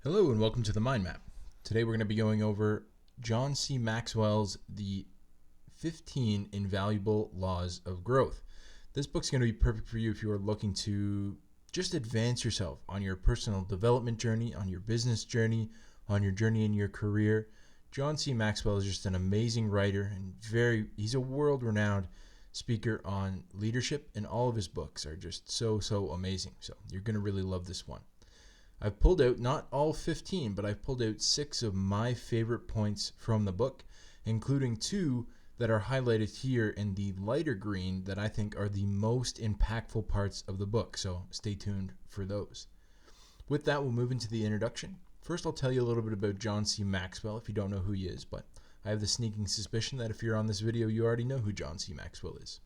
Hello and welcome to the Mind Map. Today we're going to be going over John C. Maxwell's The 15 Invaluable Laws of Growth. This book's going to be perfect for you if you are looking to just advance yourself on your personal development journey, on your business journey, on your journey in your career. John C. Maxwell is just an amazing writer and he's a world-renowned speaker on leadership, and all of his books are just so amazing. So you're going to really love this one. I've pulled out not all 15, but I've pulled out 6 of my favorite points from the book, including 2 that are highlighted here in the lighter green that I think are the most impactful parts of the book. So stay tuned for those. With that, we'll move into the introduction. First, I'll tell you a little bit about John C. Maxwell if you don't know who he is, but I have the sneaking suspicion that if you're on this video, you already know who John C. Maxwell is.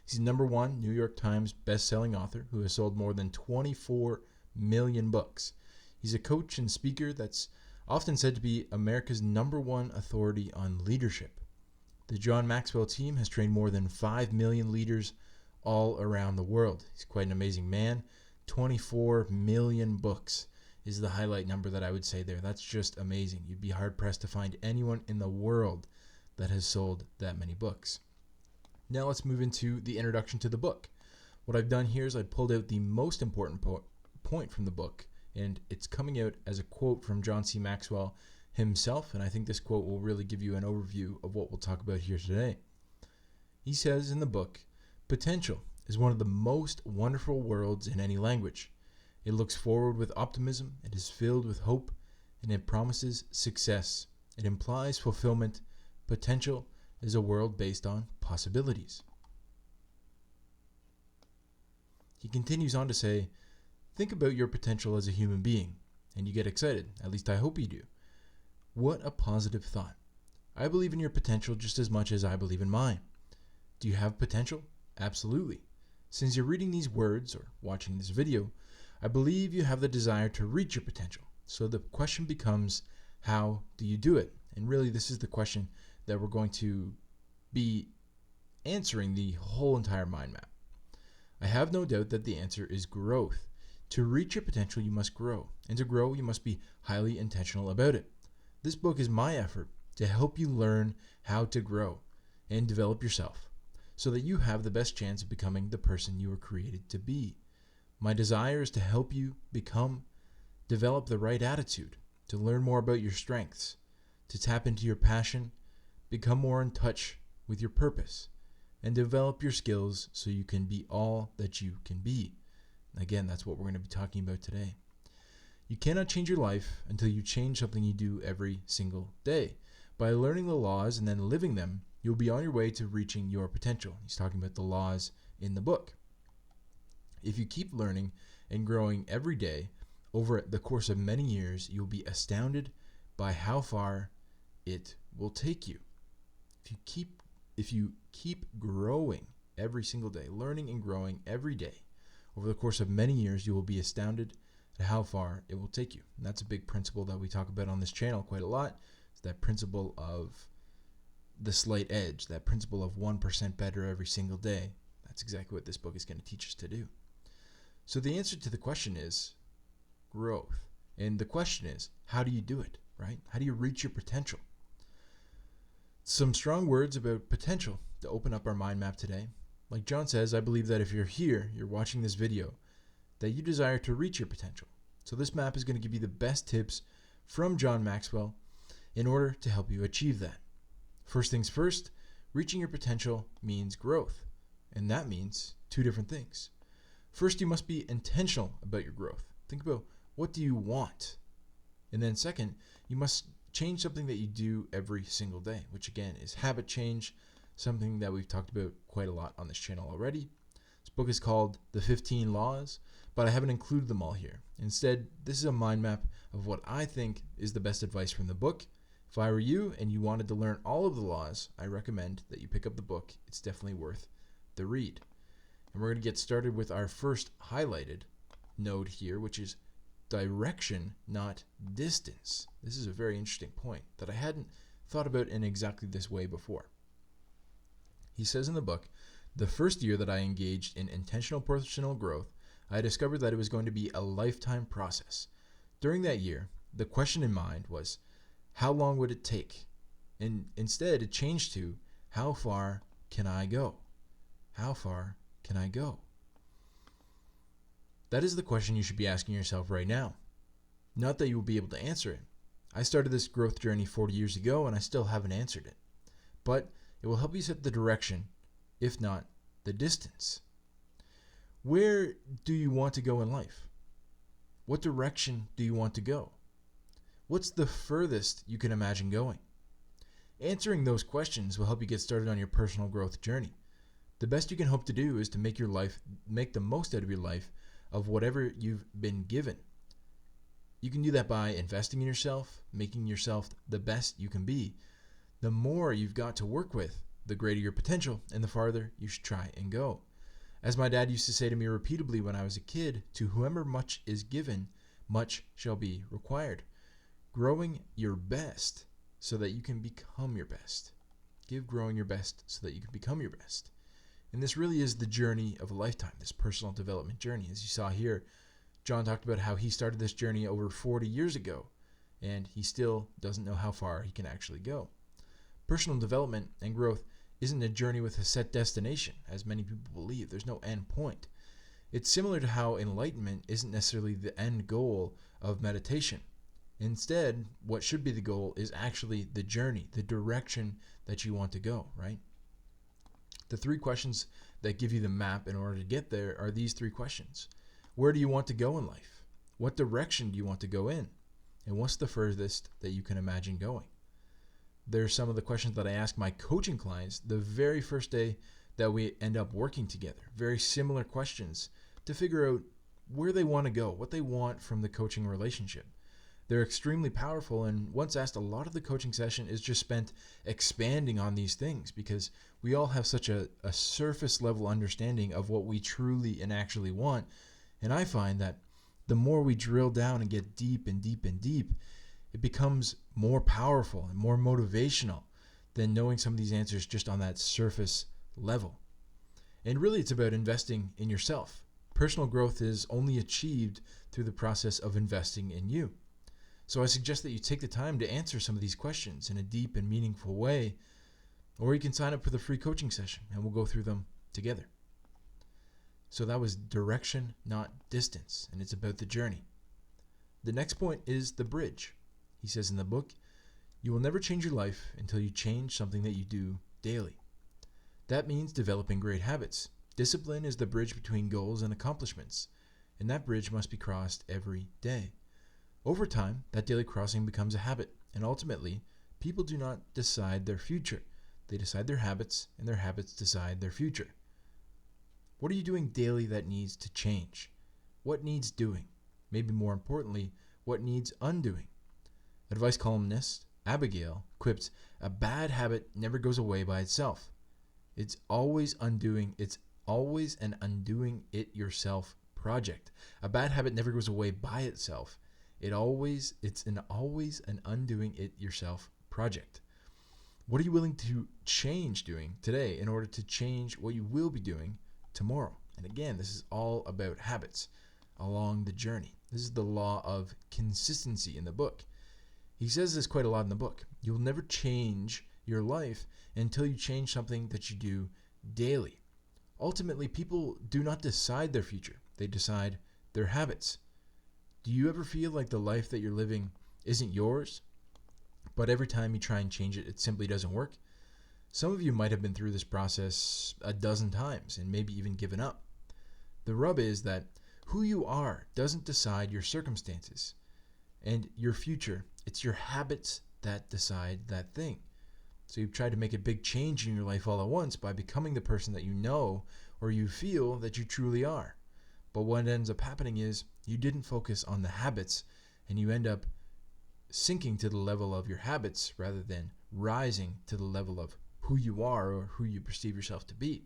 He's #1 New York Times best-selling author who has sold more than 24 million books. He's a coach and speaker that's often said to be America's #1 authority on leadership. The John Maxwell team has trained more than 5 million leaders all around the world. He's quite an amazing man. 24 million books is the highlight number that I would say there. That's just amazing. You'd be hard-pressed to find anyone in the world that has sold that many books. Now let's move into the introduction to the book. What I've done here is I pulled out the most important point from the book, and it's coming out as a quote from John C. Maxwell himself, and I think this quote will really give you an overview of what we'll talk about here today. He says in the book, "Potential is one of the most wonderful words in any language. It looks forward with optimism, it is filled with hope, and it promises success. It implies fulfillment. Potential is a world based on possibilities." He continues on to say, "Think about your potential as a human being, and you get excited. At least I hope you do. What a positive thought. I believe in your potential just as much as I believe in mine. Do you have potential? Absolutely. Since you're reading these words or watching this video, I believe you have the desire to reach your potential. So the question becomes, how do you do it?" And really, this is the question that we're going to be answering the whole entire mind map. "I have no doubt that the answer is growth. To reach your potential, you must grow. And to grow, you must be highly intentional about it. This book is my effort to help you learn how to grow and develop yourself so that you have the best chance of becoming the person you were created to be. My desire is to help you develop the right attitude, to learn more about your strengths, to tap into your passion, become more in touch with your purpose, and develop your skills so you can be all that you can be." Again, that's what we're going to be talking about today. "You cannot change your life until you change something you do every single day. By learning the laws and then living them, you'll be on your way to reaching your potential." He's talking about the laws in the book. "If you keep learning and growing every day over the course of many years, you'll be astounded by how far it will take you." If you keep growing every single day, learning and growing every day, over the course of many years, you will be astounded at how far it will take you. And that's a big principle that we talk about on this channel quite a lot. It's that principle of the slight edge, that principle of 1% better every single day. That's exactly what this book is going to teach us to do. So the answer to the question is growth. And the question is, how do you do it, right? How do you reach your potential? Some strong words about potential to open up our mind map today. Like John says, I believe that if you're here, you're watching this video, that you desire to reach your potential. So this map is going to give you the best tips from John Maxwell in order to help you achieve that. First things first, reaching your potential means growth. And that means 2 different things. First, you must be intentional about your growth. Think about, what do you want? And then second, you must change something that you do every single day, which again is habit change, something that we've talked about quite a lot on this channel already. This book is called The 15 Laws, but I haven't included them all here. Instead, this is a mind map of what I think is the best advice from the book. If I were you and you wanted to learn all of the laws, I recommend that you pick up the book. It's definitely worth the read. And we're going to get started with our first highlighted node here, which is direction, not distance. This is a very interesting point that I hadn't thought about in exactly this way before. He says in the book, "The first year that I engaged in intentional personal growth, I discovered that it was going to be a lifetime process. During that year, the question in mind was, how long would it take? And instead, it changed to, how far can I go? How far can I go? That is the question you should be asking yourself right now. Not that you will be able to answer it. I started this growth journey 40 years ago and I still haven't answered it. But it will help you set the direction, if not the distance. Where do you want to go in life? What direction do you want to go? What's the furthest you can imagine going? Answering those questions will help you get started on your personal growth journey. The best you can hope to do is to make the most out of your life of whatever you've been given. You can do that by investing in yourself, making yourself the best you can be. The more you've got to work with, the greater your potential and the farther you should try and go. As my dad used to say to me repeatedly when I was a kid, to whomever much is given, much shall be required. Growing your best so that you can become your best. Give growing your best so that you can become your best. And this really is the journey of a lifetime, this personal development journey. As you saw here, John talked about how he started this journey over 40 years ago, and he still doesn't know how far he can actually go. Personal development and growth isn't a journey with a set destination, as many people believe. There's no end point. It's similar to how enlightenment isn't necessarily the end goal of meditation. Instead, what should be the goal is actually the journey, the direction that you want to go, right? The 3 questions that give you the map in order to get there are these 3 questions. Where do you want to go in life? What direction do you want to go in? And what's the furthest that you can imagine going? There's some of the questions that I ask my coaching clients the very first day that we end up working together. Very similar questions to figure out where they want to go, what they want from the coaching relationship. They're extremely powerful, and once asked, a lot of the coaching session is just spent expanding on these things because we all have such a surface level understanding of what we truly and actually want. And I find that the more we drill down and get deep and deep and deep, it becomes more powerful and more motivational than knowing some of these answers just on that surface level. And really, it's about investing in yourself. Personal growth is only achieved through the process of investing in you. So I suggest that you take the time to answer some of these questions in a deep and meaningful way, or you can sign up for the free coaching session and we'll go through them together. So that was direction, not distance, and it's about the journey. The next point is the bridge. He says in the book, you will never change your life until you change something that you do daily. That means developing great habits. Discipline is the bridge between goals and accomplishments, and that bridge must be crossed every day. Over time, that daily crossing becomes a habit, and ultimately, people do not decide their future. They decide their habits, and their habits decide their future. What are you doing daily that needs to change? What needs doing? Maybe more importantly, what needs undoing? Advice columnist Abigail quips, a bad habit never goes away by itself. It's always undoing. It's always an undoing it yourself project. A bad habit never goes away by itself. It's always an undoing it yourself project. What are you willing to change doing today in order to change what you will be doing tomorrow? And again, this is all about habits along the journey. This is the law of consistency in the book. He says this quite a lot in the book. You'll never change your life until you change something that you do daily. Ultimately, people do not decide their future. They decide their habits. Do you ever feel like the life that you're living isn't yours, but every time you try and change it, it simply doesn't work? Some of you might have been through this process a dozen times and maybe even given up. The rub is that who you are doesn't decide your circumstances and your future. It's your habits that decide that thing. So you've tried to make a big change in your life all at once by becoming the person that you know or you feel that you truly are. But what ends up happening is you didn't focus on the habits and you end up sinking to the level of your habits rather than rising to the level of who you are or who you perceive yourself to be.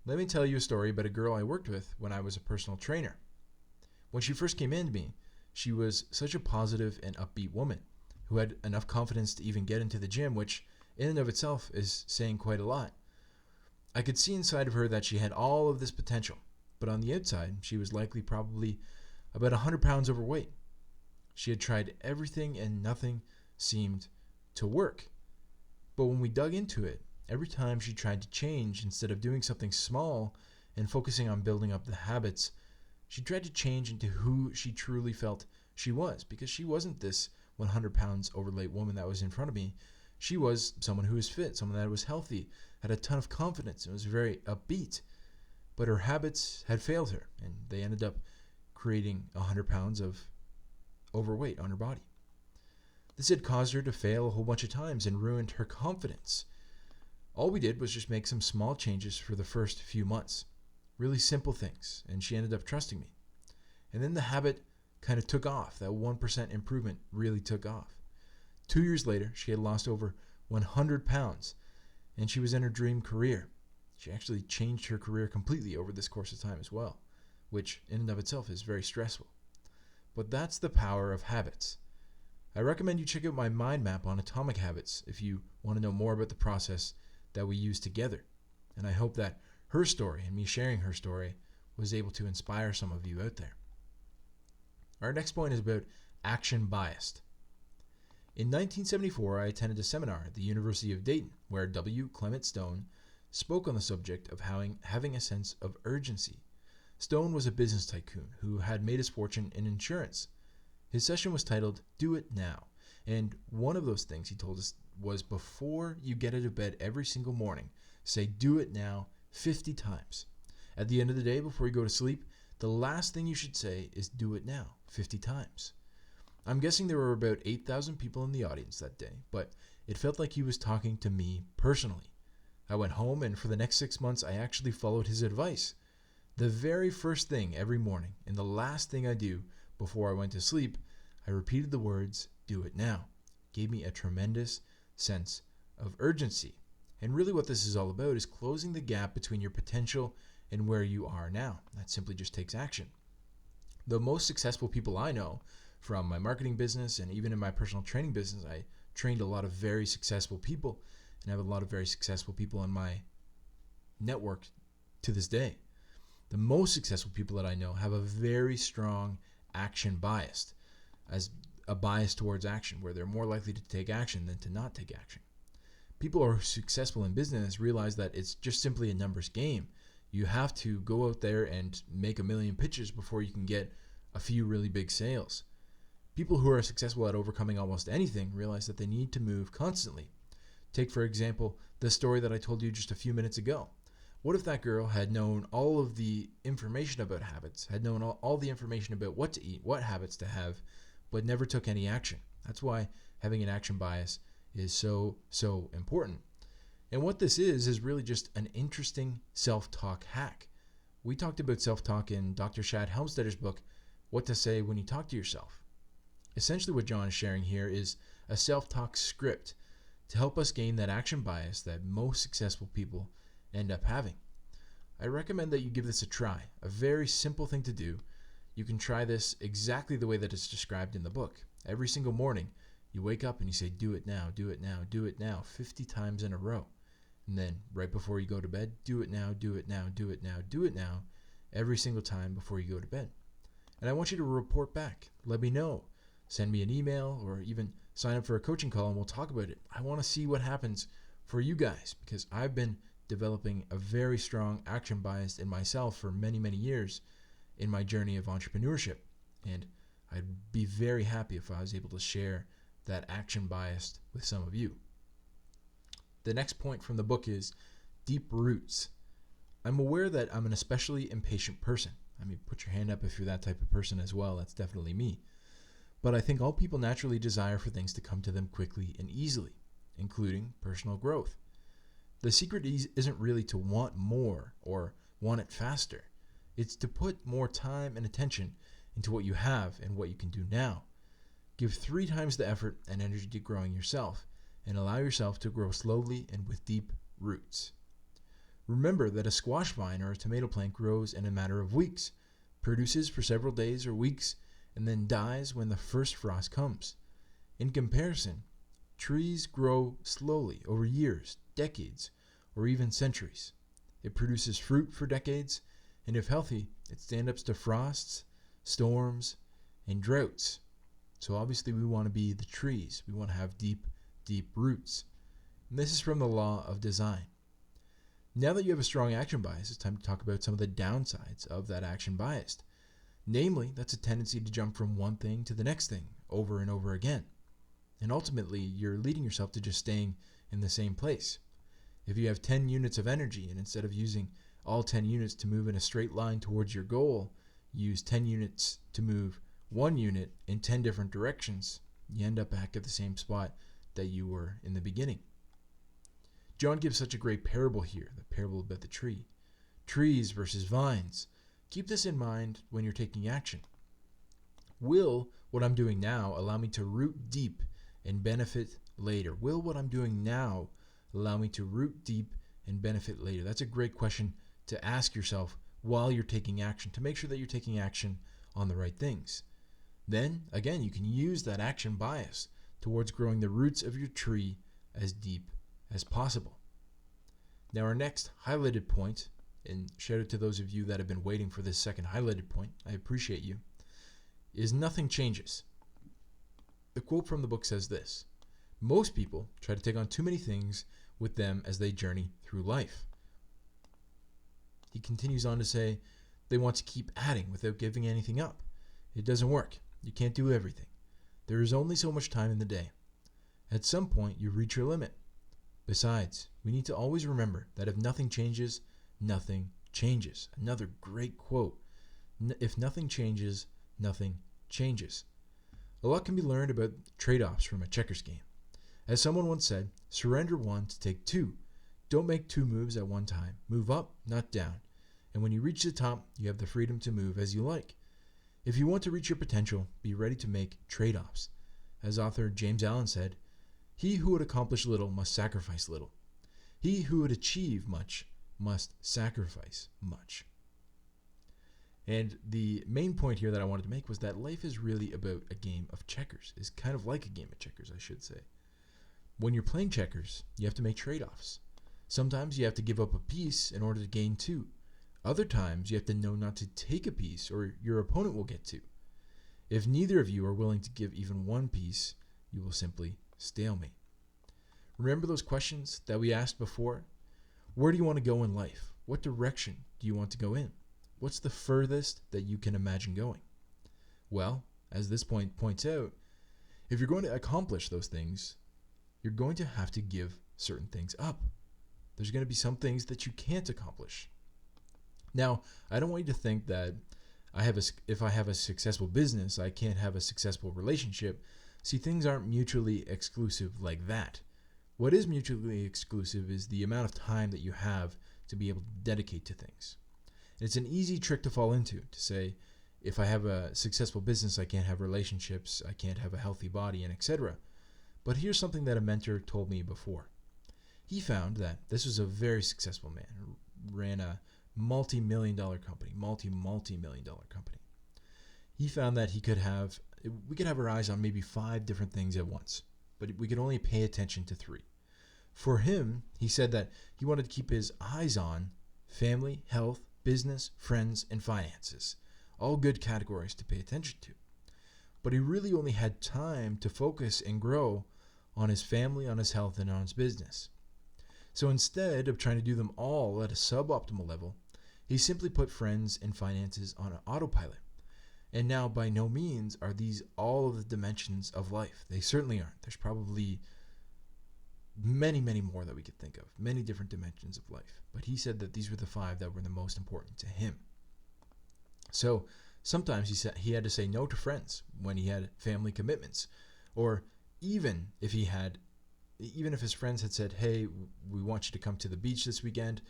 Let me tell you a story about a girl I worked with when I was a personal trainer. When she first came in to me, she was such a positive and upbeat woman who had enough confidence to even get into the gym, which in and of itself is saying quite a lot. I could see inside of her that she had all of this potential, but on the outside, she was probably about 100 pounds overweight. She had tried everything and nothing seemed to work. But when we dug into it, every time she tried to change, instead of doing something small and focusing on building up the habits, she tried to change into who she truly felt she was, because she wasn't this 100 pounds overweight woman that was in front of me. She was someone who was fit, someone that was healthy, had a ton of confidence, and was very upbeat. But her habits had failed her, and they ended up creating 100 pounds of overweight on her body. This had caused her to fail a whole bunch of times and ruined her confidence. All we did was just make some small changes for the first few months. Really simple things, and she ended up trusting me. And then the habit kind of took off. That 1% improvement really took off. 2 years later, she had lost over 100 pounds, and she was in her dream career. She actually changed her career completely over this course of time as well, which in and of itself is very stressful. But that's the power of habits. I recommend you check out my mind map on atomic habits if you want to know more about the process that we use together. And I hope that her story and me sharing her story was able to inspire some of you out there. Our next point is about action biased. In 1974, I attended a seminar at the University of Dayton where W. Clement Stone spoke on the subject of having a sense of urgency. Stone was a business tycoon who had made his fortune in insurance. His session was titled, "Do It Now," and one of those things he told us was before you get out of bed every single morning, say "do it now" 50 times. At the end of the day, before you go to sleep, the last thing you should say is "do it now" 50 times. I'm guessing there were about 8,000 people in the audience that day, but it felt like he was talking to me personally. I went home, and for the next 6 months, I actually followed his advice. The very first thing every morning, and the last thing I do before I went to sleep, I repeated the words, "Do it now." It gave me a tremendous sense of urgency. And really what this is all about is closing the gap between your potential and where you are now. That simply just takes action. The most successful people I know, from my marketing business and even in my personal training business, I trained a lot of very successful people, and I have a lot of very successful people in my network to this day. The most successful people that I know have a very strong action bias, as a bias towards action, where they're more likely to take action than to not take action. People who are successful in business realize that it's just simply a numbers game. You have to go out there and make a million pitches before you can get a few really big sales. People who are successful at overcoming almost anything realize that they need to move constantly. Take, for example, the story that I told you just a few minutes ago. What if that girl had known all of the information about habits, had known all the information about what to eat, what habits to have, but never took any action? That's why having an action bias is so important. And what this is really just an interesting self-talk hack. We talked about self-talk in Dr. Shad Helmstedter's book, What to Say When You Talk to Yourself. Essentially what John is sharing here is a self-talk script to help us gain that action bias that most successful people end up having. I recommend that you give this a try. A very simple thing to do. You can try this exactly the way that it's described in the book. Every single morning, you wake up and you say, "Do it now, do it now, do it now," 50 times in a row. And then right before you go to bed, "Do it now, do it now, do it now, do it now," every single time before you go to bed. And I want you to report back. Let me know. Send me an email or even sign up for a coaching call and we'll talk about it. I want to see what happens for you guys, because I've been developing a very strong action bias in myself for many, many years in my journey of entrepreneurship. And I'd be very happy if I was able to share that action bias with some of you. The next point from the book is deep roots. I'm aware that I'm an especially impatient person. I mean, put your hand up if you're that type of person as well. That's definitely me. But I think all people naturally desire for things to come to them quickly and easily, including personal growth. The secret isn't really to want more or want it faster. It's to put more time and attention into what you have and what you can do now. Give 3 times the effort and energy to growing yourself, and allow yourself to grow slowly and with deep roots. Remember that a squash vine or a tomato plant grows in a matter of weeks, produces for several days or weeks, and then dies when the first frost comes. In comparison, trees grow slowly over years, decades, or even centuries. It produces fruit for decades, and if healthy, it stands up to frosts, storms, and droughts. So obviously we want to be the trees. We want to have deep, deep roots. And this is from the law of design. Now that you have a strong action bias, it's time to talk about some of the downsides of that action bias. Namely, that's a tendency to jump from one thing to the next thing over and over again. And ultimately, you're leading yourself to just staying in the same place. If you have 10 units of energy, and instead of using all 10 units to move in a straight line towards your goal, you use 10 units to move 1 unit in 10 different directions, you end up back at the same spot that you were in the beginning. John gives such a great parable here, the parable about the tree. Trees versus vines. Keep this in mind when you're taking action. Will what I'm doing now allow me to root deep and benefit later? Will what I'm doing now allow me to root deep and benefit later? That's a great question to ask yourself while you're taking action, to make sure that you're taking action on the right things. Then, again, you can use that action bias towards growing the roots of your tree as deep as possible. Now, our next highlighted point, and shout out to those of you that have been waiting for this second highlighted point, I appreciate you, is nothing changes. The quote from the book says this: most people try to take on too many things with them as they journey through life. He continues on to say they want to keep adding without giving anything up. It doesn't work. You can't do everything. There is only so much time in the day. At some point, you reach your limit. Besides, we need to always remember that if nothing changes, nothing changes. Another great quote. If nothing changes, nothing changes. A lot can be learned about trade-offs from a checkers game. As someone once said, surrender one to take two. Don't make two moves at one time. Move up, not down. And when you reach the top, you have the freedom to move as you like. If you want to reach your potential, be ready to make trade-offs. As author James Allen said, he who would accomplish little must sacrifice little. He who would achieve much must sacrifice much. And the main point here that I wanted to make was that life is really about a game of checkers. It's kind of like a game of checkers, I should say. When you're playing checkers, you have to make trade-offs. Sometimes you have to give up a piece in order to gain two. Other times you have to know not to take a piece or your opponent will get two. If neither of you are willing to give even one piece, you will simply stalemate. Remember those questions that we asked before? Where do you want to go in life? What direction do you want to go in? What's the furthest that you can imagine going? Well, as this point points out, if you're going to accomplish those things, you're going to have to give certain things up. There's going to be some things that you can't accomplish. Now, I don't want you to think that if I have a successful business, I can't have a successful relationship. See, things aren't mutually exclusive like that. What is mutually exclusive is the amount of time that you have to be able to dedicate to things. And it's an easy trick to fall into, to say, if I have a successful business, I can't have relationships, I can't have a healthy body, and etc. But here's something that a mentor told me before. He found that this was a very successful man, ran a multi-million dollar company, multi-million dollar company. He found that we could have our eyes on maybe 5 different things at once, but we could only pay attention to 3. For him, he said that he wanted to keep his eyes on family, health, business, friends, and finances. All good categories to pay attention to. But he really only had time to focus and grow on his family, on his health, and on his business. So instead of trying to do them all at a suboptimal level, he simply put friends and finances on an autopilot. And now, by no means are these all of the dimensions of life. They certainly aren't. There's probably many, many more that we could think of, many different dimensions of life. But he said that these were the 5 that were the most important to him. So sometimes he had to say no to friends when he had family commitments, or even if his friends had said, hey, we want you to come to the beach this weekend,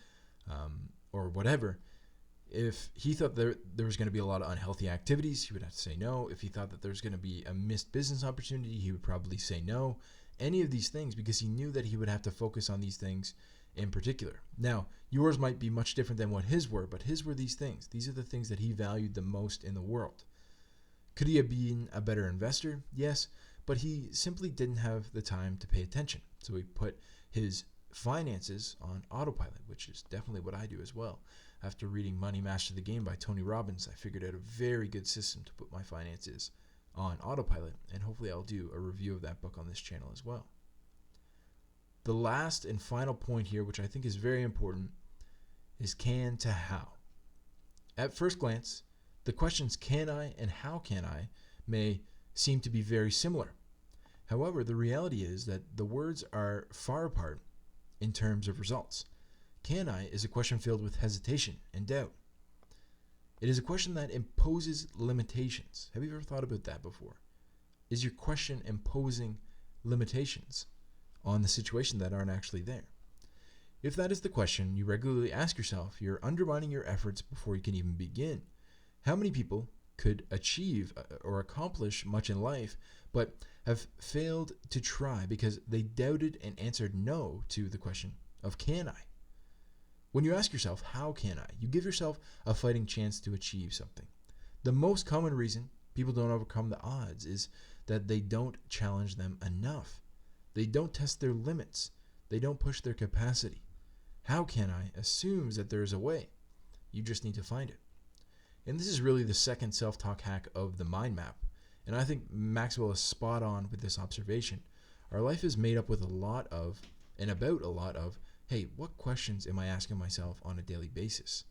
or whatever. If he thought there was going to be a lot of unhealthy activities, he would have to say no. If he thought that there's going to be a missed business opportunity, he would probably say no. Any of these things, because he knew that he would have to focus on these things in particular. Now, yours might be much different than what his were, but his were these things. These are the things that he valued the most in the world. Could he have been a better investor? Yes, but he simply didn't have the time to pay attention. So he put his finances on autopilot, which is definitely what I do as well. After reading Money Master the Game by Tony Robbins, I figured out a very good system to put my finances on autopilot, and hopefully I'll do a review of that book on this channel as well. The last and final point here, which I think is very important, is can to how. At first glance, the questions can I and how can I may seem to be very similar. However, the reality is that the words are far apart in terms of results. Can I is a question filled with hesitation and doubt. It is a question that imposes limitations. Have you ever thought about that before? Is your question imposing limitations on the situation that aren't actually there? If that is the question you regularly ask yourself, you're undermining your efforts before you can even begin. How many people could achieve or accomplish much in life, but have failed to try because they doubted and answered no to the question of can I? When you ask yourself, how can I? You give yourself a fighting chance to achieve something. The most common reason people don't overcome the odds is that they don't challenge them enough. They don't test their limits. They don't push their capacity. How can I assumes that there is a way. You just need to find it. And this is really the second self-talk hack of the mind map. And I think Maxwell is spot on with this observation. Our life is made up with a lot of, and about a lot of, hey, what questions am I asking myself on a daily basis?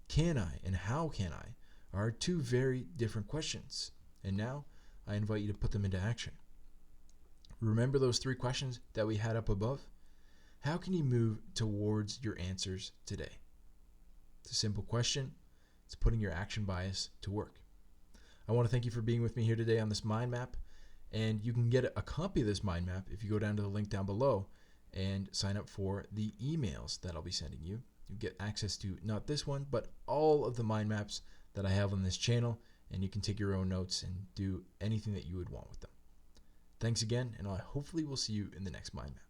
Can I and how can I are two very different questions. And now I invite you to put them into action. Remember those 3 questions that we had up above? How can you move towards your answers today? It's a simple question. It's putting your action bias to work. I want to thank you for being with me here today on this mind map. And you can get a copy of this mind map if you go down to the link down below and sign up for the emails that I'll be sending you. You get access to not this one, but all of the mind maps that I have on this channel, and you can take your own notes and do anything that you would want with them. Thanks again, and I hopefully will see you in the next mind map.